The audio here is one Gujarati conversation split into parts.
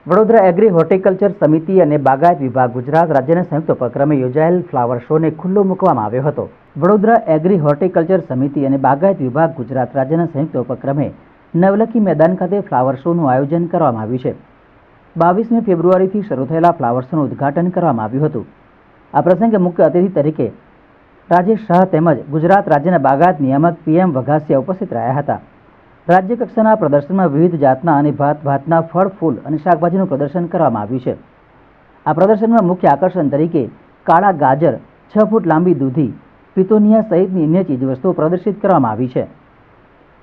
વડોદરા એગ્રી હોર્ટિકલ્ચર સમિતિ અને બાગાયત વિભાગ ગુજરાત રાજ્યના સંયુક્ત ઉપક્રમે યોજાયેલ ફ્લાવર શોને ખુલ્લો મૂકવામાં આવ્યો હતો। વડોદરા એગ્રી હોર્ટિકલ્ચર સમિતિ અને બાગાયત વિભાગ ગુજરાત રાજ્યના સંયુક્ત ઉપક્રમે નવલખી મેદાન ખાતે ફ્લાવર શોનું આયોજન કરવામાં આવ્યું છે। 22મી ફેબ્રુઆરીથી શરૂ થયેલા ફ્લાવર શોનું ઉદ્ઘાટન કરવામાં આવ્યું હતું। આ પ્રસંગે મુખ્ય અતિથિ તરીકે રાજેશ શાહ તેમજ ગુજરાત રાજ્યના બાગાયત નિયામક PM વઘાસિયા ઉપસ્થિત રહ્યા હતા। राज्य कक्षाना प्रदर्शन में विविध जातना और भात भातना फल फूल और शाकभाजीનું प्रदर्शन કરવામાં આવ્યું છે। આ પ્રદર્શનમાં મુખ્ય આકર્ષણ તરીકે કાળા ગાજર, 6 ફૂટ લાંબી દૂધી, પિતોનિયા સહિતની અન્ય ચીજવસ્તુઓ પ્રદર્શિત કરવામાં આવી છે।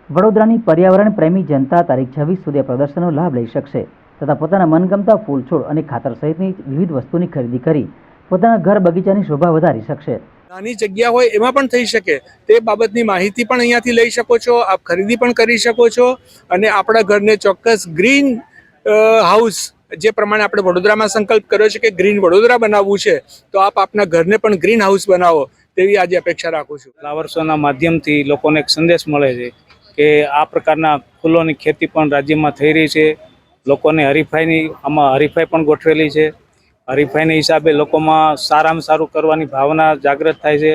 વડોદરાની પર્યાવરણ પ્રેમી જનતા તારીખ 26 સુધી પ્રદર્શનનો લાભ લઈ શકશે તથા પોતાના મનગમતા ફૂલ છોડ અને ખાતર સહિતની વિવિધ વસ્તુની ખરીદી કરી પોતાના ઘર બગીચાની શોભા વધારી શકશે। નાની જગ્યા હોય એમાં પણ થઈ શકે તે બાબતની માહિતી પણ અહીંયાથી લઈ શકો છો, આપ ખરીદી પણ કરી શકો છો અને આપણા ઘરને ચોક્કસ ગ્રીન હાઉસ જે પ્રમાણે આપણે વડોદરામાં સંકલ્પ કર્યો છે કે ગ્રીન વડોદરા બનાવવું છે તો આપ આપના ઘરને પણ ગ્રીન હાઉસ બનાવો તેવી આજે અપેક્ષા રાખું છું। ફ્લાવર શોના માધ્યમથી લોકોને એક સંદેશ મળે છે કે આ પ્રકારના ફૂલોની ખેતી પણ રાજ્યમાં થઈ રહી છે। લોકોને આમાં હરીફાઈ પણ ગોઠવેલી છે। હરીફાઈના હિસાબે લોકોમાં સારામાં સારું કરવાની ભાવના જાગૃત થાય છે,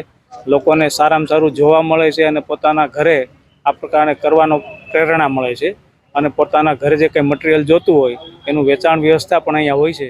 લોકોને સારામાં સારું જોવા મળે છે અને પોતાના ઘરે આ પ્રકારે કરવાનો પ્રેરણા મળે છે અને પોતાના ઘરે જે કંઈ મટીરિયલ જોતું હોય એનું વેચાણ વ્યવસ્થા પણ અહીંયા હોય છે।